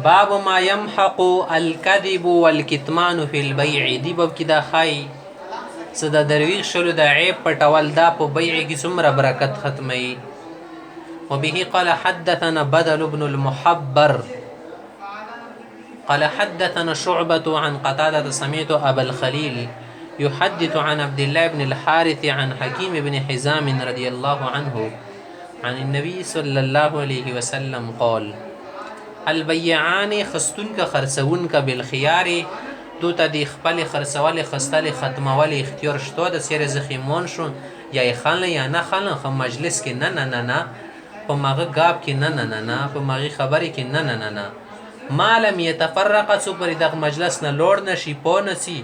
باب ما يمحق الكذب والكتمان في البيع. دی باب کې دا خای څه د درویغ شلو د عیب پټول دا په بیع کې څومره برکت ختموي. وبه قال حدثنا بدل بن المحبر قال حدثنا شعبة عن قتادة سمعت أبا الخليل يحدث عن عبد الله بن الحارث عن حكيم بن حزام رضي الله عنه عن النبي صلى الله عليه وسلم قال البيعان خستون کا خرڅون کا بالخيار دو ته د خپل خرڅول خستل ختمول اختیار شته د سیر زخیمون شو یا خلنه یا نه خلنه خو مجلس کې نه نه نه نه په ماغه غاب کې نه نه نه نه په ماغه خبرې کې نه نه نه نه مالم يتفرق څو پر د مجلس نه لوړ نشي پو نسی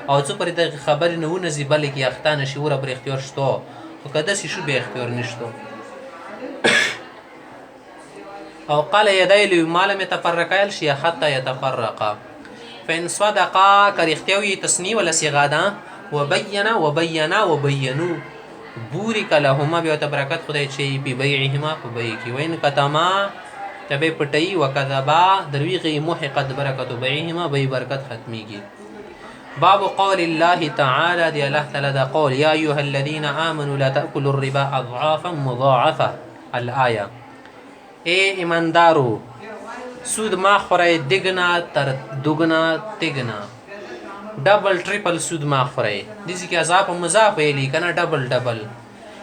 او څو پر د خبرې نه ونزي بلکې اختانه شي ور پر اختیار شته او کده شي به اختیار نشته. او قال يدايل مالم يتفرقا الشيء حتى يتفرقا فإن صدقا كريختيوي تسني ولا صيغادا وبينا وبينوا بورك لهما بيتبركت خدای شي په بيعهما په بيع کې وين کتما تبه پټي وکذبا درويغي محقت برکت بيعهما بي برکت ختميږي. باب قول الله تعالى دي الله تعالى دا قول يا ايها الذين امنوا لا تاكلوا الربا اضعافا مضاعفه الايه. اے ایماندارو سود ما خورای دگنا تر دوگنا تگنا ډبل ټریپل سود ما خورای دځي کې اضافه مضاف ویلی کنه ډبل ډبل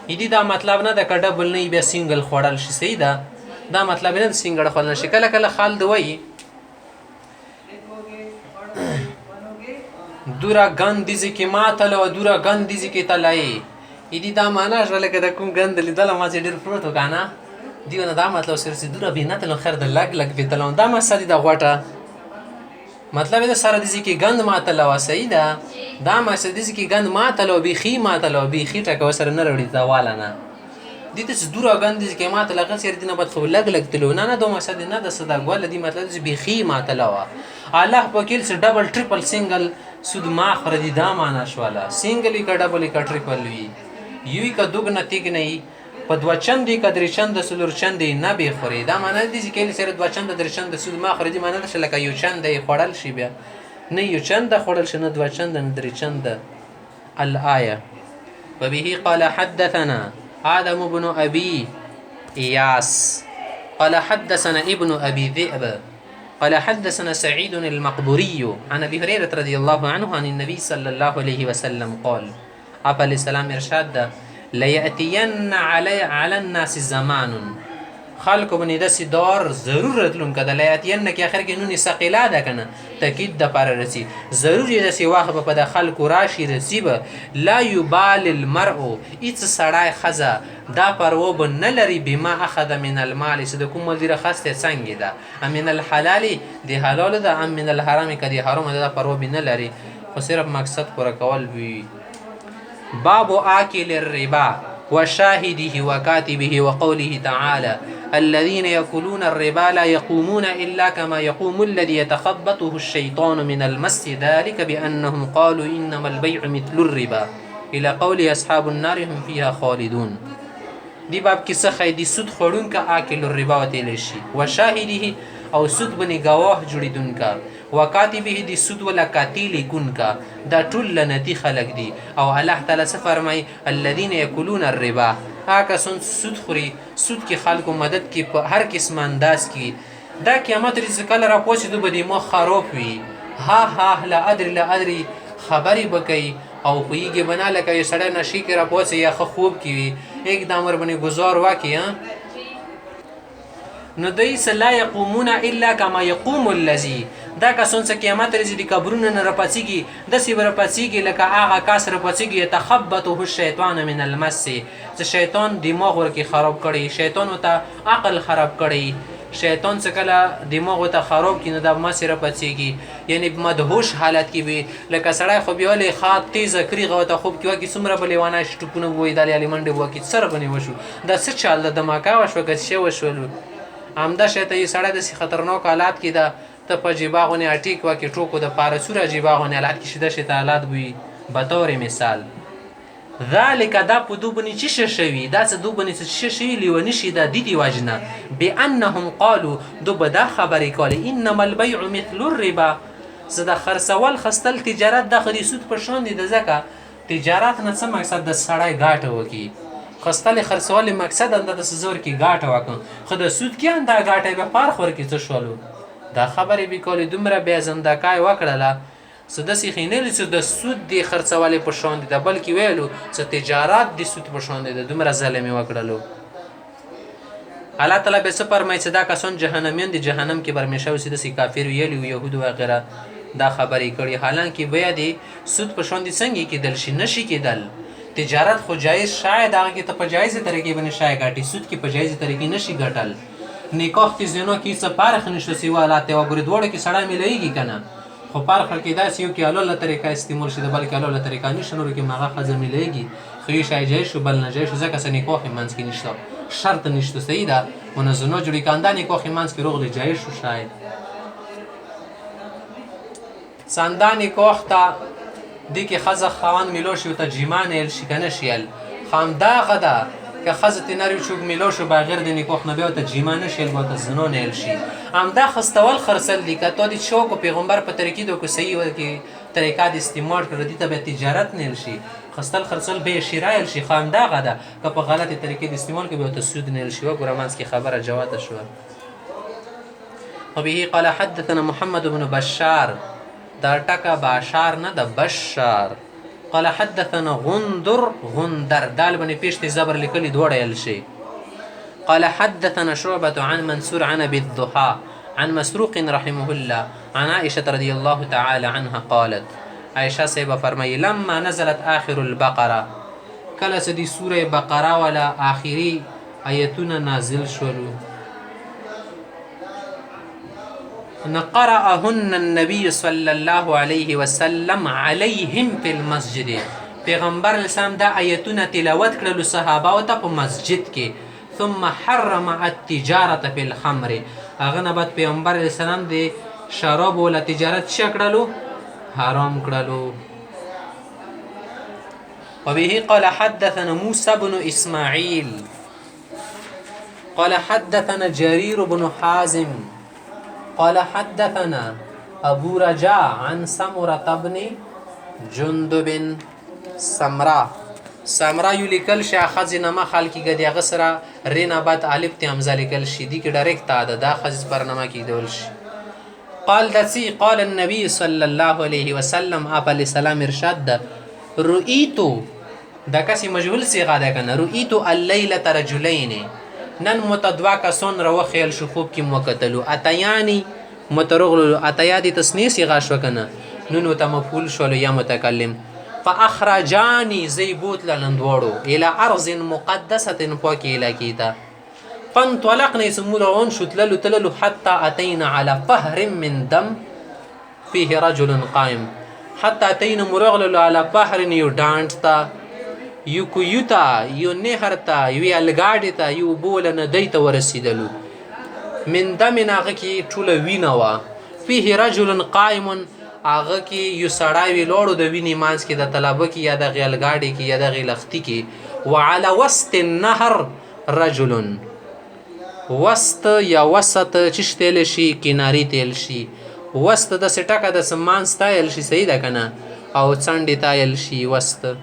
یدي دا مطلب نه د کډبل نه بیا سنگل خوړل شي صحیح دا مطلب نه سنگل خوړل شي کله کله خال دوی دورا غن دځي کې ما تل او دورا غن دځي کې تلای یدي دا معنا ژل کې د کوم غند لیدل ما چې ډیر پروت وکانا دیونه دا مطلب سره دورا بینه تل خیر د لګ لګ به تلون دا مسالې د غوټه مطلب دا سره دځي کې غند ما تل وا صحیح دا ما سره دځي کې غند ما تل او بيخي ما تل او بيخي ټکو سره نه وړي دا والا نه دي ته دورا غند دځي کې ما تل غن سره دینه بد خو لګ لګ تلون نه دوه مسالې نه د صدا غول دي مطلب دځي بيخي ما تل وا الله په کېل سره ډبل ټریپل سنگل سود ما خره دي دا معنا شواله سنگلی کا ډبل کا ټریپل وی یوی کا دوګ نتیګ نه په دوا چندې کدرې چند سلور چندې نه به خوري دا معنی دي چې کله سره دوا چند درې چند سود ما خوري دي معنی ده لکه یو چندې خورل شي بیا نه یو چند خورل شي نه دوا چند نه درې چند الايه. وبه قال حدثنا آدم بن ابي اياس قال حدثنا ابن ابي ذئب قال حدثنا سعيد المقبوري عن ابي هريره رضي الله عنه عن النبي صلى الله عليه وسلم قال ابا السلام ارشاد ليأتين على الناس زمان خلق بني دسي دور ضرورت لهم كده ليأتين کې اخر کې نونی ثقيله ده کنه تاکید د پر رسی ضروري دسي واخه په د خلق راشي رسیب لا يبال المرء اذ سړای خزه دا پرو بن لري بما اخذ من المال سد کوم مدير خاصه څنګه ده امن الحلال دي حلال ده ام من الحرام کدي حرام ده پرو بن لري خو صرف مقصد پر کول وی. باب آكل الربا وشاهده وكاتبه وقوله تعالى الذين يأكلون الربا لا يقومون إلا كما يقوم الذي يتخبطه الشيطان من المس ذلك بأنهم قالوا إنما البيع مثل الربا إلى قول أصحاب النار هم فيها خالدون. دي باب کیسه خیدی سود خورون کا آکل الربا وتلشي وشاهده او سود بني گواه جوړیدون کا وکاتبه دي سود ولا قاتل کن کا دا ټول لنتی خلق دي او الله تعالی څه فرمای الذين ياكلون الربا هغه سود خوري سود کې خلکو مدد کې په هر قسم انداز کې دا قیامت رزق کله را پوښي دو بده مخ خراب وي ها لا ادري خبري بکي او پویږي بنا لکه یو سړی نشي کې را پوښي یا خوب کې یک دامر باندې گزار واکي نو دای سلا يقومون الا كما يقوم الذي دا کسون څخه قیامت ورځ د قبرونو نه رپڅيږي د سی ورپڅيږي لکه هغه کس رپڅيږي تخبطه الشیطان من المس چې شیطان دماغ ورکی خراب کړي شیطان وته عقل خراب کړي شیطان څخه کله دماغ وته خراب کینه د مس رپڅيږي یعنی مدهوش حالت کې وي لکه سړی خو بیاله خاط تیز کړي غوته خوب کې وکی څومره بلیوانه شټونه وای د علی منډه وکی سره بنی وشو دا څه چال د دماکا وشو که څه وشول امدا شته یې سړی د خطرناک حالات کې دا ته په جیباغونه اټیک وکي ټوکو د پارسوره جیباغونه حالات کې شته شته حالات وي به طور مثال ذلک دا په دو باندې چې څه شوي دا څه دو باندې څه شوي لیوني شي دا د دې وجې نه بانهم قالو دو به دا خبرې کولې انما البیع مثل الربا زه د خرڅول خستل تجارت دا خو د سود په شان دي د ځکه تجارت نه څه مقصد د سړی ګاټه وکړي خستل خرڅول مقصد انده د زور کې ګاټه وکړم خو د سود کې انده ګاټه به پارخ ورکړي څه شولو دا خبرې به کولې دومره بیا زندکای وکړله څه داسې خینلې چې د سود دی خرڅولې په شان دي ده بلکې ویلو چې تجارت د سود په شان دی ده دومره ظلم یې وکړلو الله تعالی به څه فرمایي چې دا کسان جهنمیان دي جهنم کې به همیشه اوسي داسې کافر ویلي وو یهود وغیره دا خبرې کړي حالانکه بیا د سود په شان دي څنګه کېدل شي نشي کېدل تجارت خو جایز شاید هغه کې ته په جایزه طریقې باندې شای ګټي سود کې په جایزه طریقې نشي ګټل نکاح کې زنا کې څه فرق نشته سیوا الله ته وګوري دوړه کې سړی ملایږي کنه خو فرق کې دا یو کې الله طریقه استعمال شي بلکې الله طریقه نشه نور کې ماغه خزه ملایږي خو یې شای جایز شو بل نه جایز شو ځکه سن نکاح منځ کې نشته شرط نشته صحیح ده منځنو جوړی کاندې نکاح منځ کې روغلی جایز شو شاید ساندان نکاح ته دی کې خزه خوان ملو شي ته جیمان ال شي کنه شیل خام دا غدا که خزه تنری چوک ملو شو بغیر د نکاح نه بیا ته جیمان شیل بیا ته زنو نه ال شي ام دا خستول خرسل دی که ته د شوق پیغمبر په طریقې دو کو صحیح ورکی طریقه د استعمال کړی دی ته به تجارت نه ال شي خستل خرسل به شیرایل شي خام دا غدا که په غلطی طریقې د استعمال کې بیا ته سود نه ال شي وګوره مانس کې خبره جواب شو وبه قال حدثنا محمد بن بشار دا ټکه باشار نه د بشار قال حدثنا غندر دال باندې پیشتي زبر لیکلي دوړه یل شي قال حدثنا شعبة عن منصور عن ابي الضحى عن مسروق رحمه الله عن عائشة رضي الله تعالى عنها قالت عائشة سيبا فرمي لما نزلت آخر البقرة کله چې دی سوره بقره ولا آخري آیتونه نازل شولو نقرأهن النبي صلى الله عليه وسلم عليهم في المسجد پیغمبر اسلام دا آیتونه تلاوت کړل صحابه او ته په مسجد کې ثم حرم التجاره في الخمر هغه نه بعد پیغمبر اسلام د شراب او تجارت شکړلو حرام کړلو وبه قال حدثنا موسى بن اسماعيل قال حدثنا جرير بن حازم قال حدثنا ابو رجاء عن سمرة بن جندب سمرا یو لیکل شي خزینه ما خلکی گدی غسرا رینا بعد الف ته همزه لیکل شي دی کې ډایرکټ اده دا خز برنامه کې دول شي قال دسی قال النبي صلى الله عليه وسلم ابل سلام ارشاد رؤيتو دا کسي مجهول صيغه ده کنه رؤيتو الليله رجلين نن متدوا کسون رو خیل شو خوب کې موکتلو اتیانی مترغلو اتیادی تسنیسی غاش وکنه نونو ته مفعول شولو یا متکلم فاخرجانی زیبوت لندوړو الى ارض مقدسه پوکې لکیتا فانطلقنا سمولون شتللو تللو حتى اتينا على فهر من دم فيه رجل قائم حتى اتينا مرغلو على فهر یو ډانټتا یو کویوتا یو نهر ته یو الګاډی ته یو بول ندی ته ورسیدلو من دمن هغه کې ټوله وینه وه فيه رجل قائم هغه کې یو سړی وي لوړو د وینې منځ کې د طلبه کې یا دغې الګاډي کې یا دغې لختي کې وعلى وسط النهر رجل وسط یا وسط چې تیل شي کناري تیل شي وسط د سټکه د سمان ستایل شي صحیح ده کنه او څنډې تایل شي وسط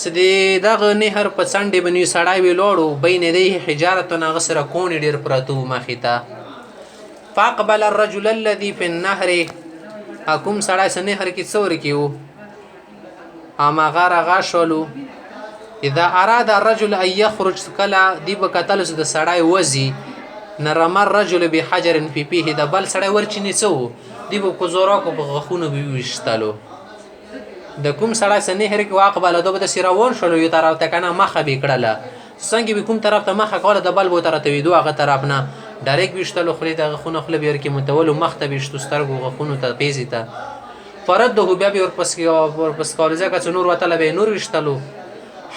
سدي دغه نهر په څنډې باندې سړی وی لوړو بین دی حجارت هغه سره کونې ډېر پرته وو مخې ته فاقبل الرجل الذي في النهر کوم سړی څه نهر کې څه ورکې وو هماغه رغا شولو اذا اراد الرجل ان يخرج کله دی به کتل د سړی وځي نرمه الرجل بحجر في فيه د بل سړی ورچینې څه وو دی به په زوراکو په غاښونو به ویشتلو د کوم سړی څه نهر کې واقبله ده به داسې روان شولو یو طرف ته که نه مخه به یې کړله څنګه به کوم طرف ته مخه کوله د بل به ورته ویدو هغه طرف نه ډایرکټ ویشتلو خولې ته غاښونه خوله به یې ورکې متولو مخ ته به ویشتو سترګو غاښونو ته پیزې ته فرده بیا به یې ورپس کولو ځکه چې نور وتله به یې نور ویشتلو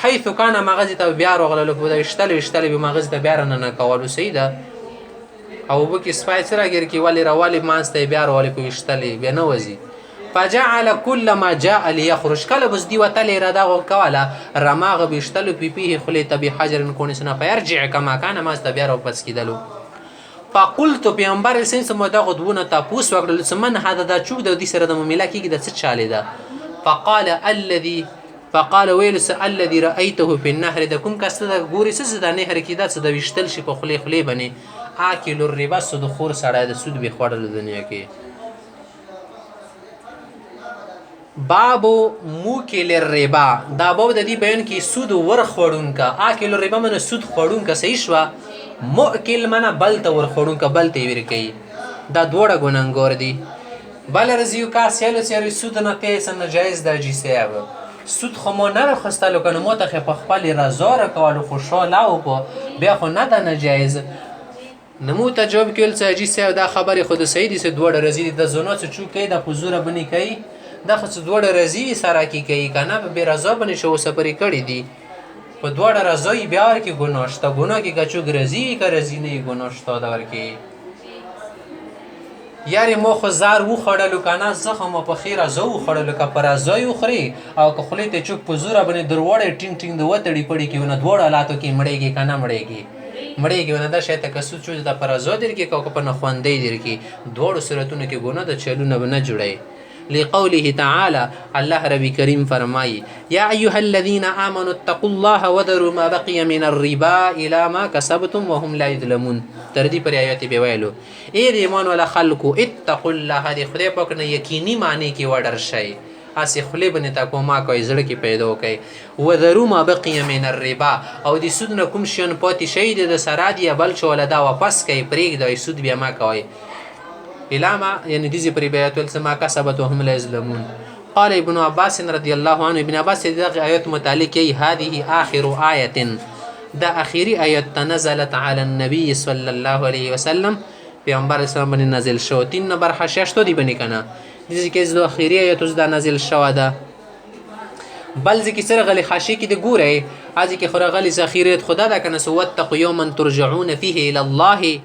حیث کان مغزې ته بیا راغللو که به ویشتلې ویشتلې به مغزې ته بیا راننه کولو صحیح ده او اوبه کې سپای څه راګیر کې ولې راولې منځ ته یې بیا راولې په ویشتلې بیا نه وځي فجعل كل ما جاء ليخرج کله بس دی وتلی را دغه کوله رماغه بیشتلو پی پیه خلی تبی حجر کونسنا فیرجع کما کان ما است بیا واپس کیدلو فقلت پیغمبر اسلام سم دغه دونه تاسو وکړل سمن هدا دا چوب د دې سره د ممیلا کیږي د څه چاله ده فقال ويلس الذي رايته في النهر د کوم کس د ګوري څه د نهر کې د څه د وشتل شي په خلی بني اكل الربا سود خور سړی د سود به خوړل دنیا کې بابو موکل الربا دا باب د دې بیان کې سود ور خوړون کا اكل الربا من سود خوړون کا صحیح شو مؤکل منه بل ته ور خوړون کا بل ته ور کوي دا دوړه ګننګور دي بل رزیو کا سیل سود نه پیسې ناجایز د جیسه سود خو مو نه راخستلو کنه مو ته په خپل رضا را کولو خوشاله او په بیا خو نه ده ناجایز نمو ته جواب کول چې جی سه دا خبره خود سیدی سه دوړه رزي د زونو څخه چوکې د حضور بنی کوي دا خو دوړه رزي سره کی کوي کنه به رضا بنی شو سپری کړی دي په دوړه رضای بیا ورکی ګناشته ګنا کې کچو رزي کا رزي نه ګناشته دا ورکی یاري مو خو زار و خړلو کنه زخم په خیره زو خړلو کا پر ازای خوري او که خلی ته چوک په زوره باندې دروړې ټینګ ټینګ د وتړي پړي کې ونه دوړه لاتو کې مړېږي کنه مړېږي ونه دا شته کسو چې د پر ازو در کې کو په نه خوندې در کې دوړو صورتونو کې ګونه د چلونه نه جوړي لقوله تعالى الله ربي كريم فرماي يا أيها الذين آمنوا اتقوا الله وذروا ما بقي من الربا إلى ما كسبتم وهم لا يظلمون تردي پر آیات به ویلو اے د ایمان ولا خلقو اتقوا الله دې خدای پاک نه یقیني معنی کې وډر شي اسی خلی بنه تا کوما کوي زړه کې پیدا کوي وذروا ما بقي من الربا او دې سود نه کوم شین پاتې شي د سرا دی بل چول دا واپس کوي پرېګ د سود بیا ما کوي إلama يعني ديزي بريبيات والسما كسبت وهم لا يظلمون قال ابن عباس رضي الله عنه ابن عباس دغه آيات متعلقه هذه آخر آية دا آخري آيات نزلت على النبي صلى الله عليه وسلم پیغمبر اسلام باندې نازل شو 3 نمبر حاشیه دی باندې کنه دي کې د آخري آیات دا نازل شو ده بل ځکه سره غلي حاشیه کې د ګوره اځي کې خره غلي ذخیرت خدا دا کنه سو وتقوا يوما ترجعون فيه الى الله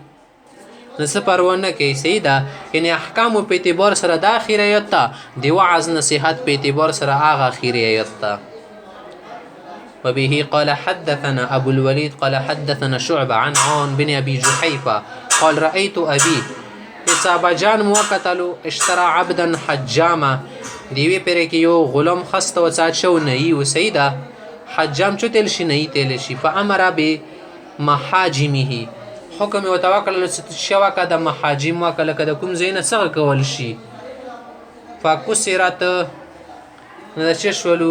نس پرونه کې سیدا ان احکام په اعتبار سره د اخریت ته دی وعظ نصيحت په اعتبار سره هغه اخریت ته وبه قال حدثنا ابو الوليد قال حدثنا شعبة عن عون بن ابي جحيفة قال رايت ابي اصحاب جان موقتلو اشترى عبدا حجاما دیوی پر کې یو غلام خسته و سات شو نه یو سیدا حجام چتل شي نه تل شي فامر به محاجمه حکم او توکل شوکه د محاجم وکړه کده کوم زینه څنګه کول شي فکسرت نه چشولو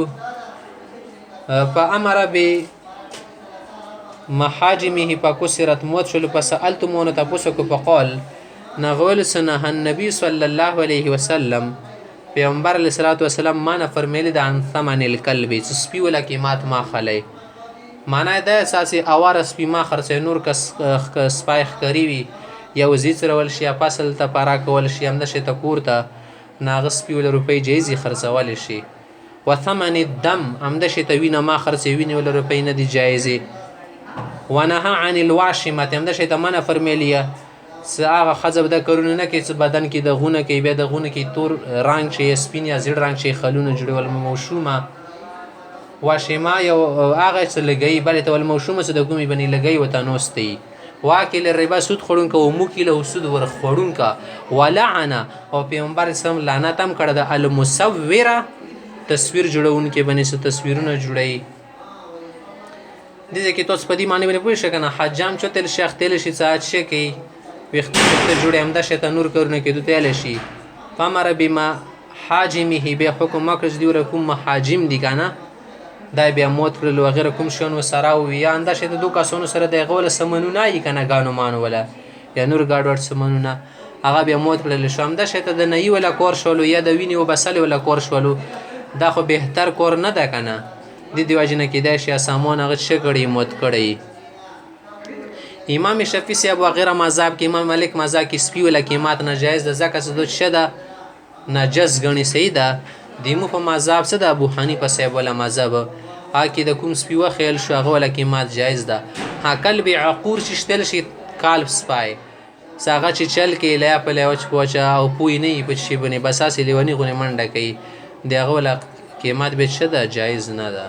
فامر به محاجمه فکسرت موت شلو فسالتمون تاسو کو فقال نغول سنه النبي صلى الله عليه وسلم پیغمبر علیه الصلاۃ والسلام ما نه فرمایلی د ان ثمن الكلب سپی ولا قیمت ما خلی معنی دا اساسي اوار سپی ما خرڅ نور کس سپایخ کری وی یو زی سرول شي فصل ته پارا کول شي هم د شته کورته ناغس پی ول روپی جایزي خرڅول شي وثمن الدم هم د شته وینه ما خرڅ وینه ول روپی نه دی جایزي ونهى عن الواشمه هم د شته منه فرمایلیه هغه خزب د کورونه نه کې بدن کې د غونه کې به د غونه کې تور رنگ شي سپین یا زیړ رنگ شي خلونه جوړول موشومه واشما یو هغه څه لګي بل ته ول موشومه څه د ګومي بني لګي وته نوستي واکل الربا سود خورون کا او موکل او سود ور خورون کا ولعن او پیغمبر اسلام لعنت هم کړه د المصوره تصویر جوړون کې بني څه تصویرونه جوړي دې کې تاسو په دې معنی باندې پوه شئ کنه حجام چتل شیخ تل شي ساعت شي کې وخت جوړي هم د شیطان نور کورونه کې دوی تل شي فامر بما حاجمه به حکم مکرز دی ورکوم محاجم دي کنه دا بیا موت کړل وغیره کوم شون وسره او یا انده شه د دوه کسونو سره د غول سمنونه ای کنه غانو مان ولا یا نور گاډ ور سمنونه هغه بیا موت کړل شوم د شه د نه ولا کور شولو یا د ویني وبسل ولا کور شولو دا خو بهتر کور نه ده کنه د دې واجنه کې دا شی سامان هغه شګړی موت کړی امام شافعی سی ابو غیره مذهب کې امام مالک مذهب کې سپی ولا قیمت ناجایز د زکه سود شده ناجز غنی سیدا دیمو په مذهب څه د ابو حنیفه سی ولا مذهب هاکي د کوم سپی و خیال شو هغه ولا قیمت جایز ده ها کلب عقور شتل شي کالب سپای څه هغه چې چل کې لیا په لیا وچ په وچه او پوی نه وي په شي باندې بس هسې لیوني غونې منډه کوي د هغه والا قیمت به څه ده جایز نه ده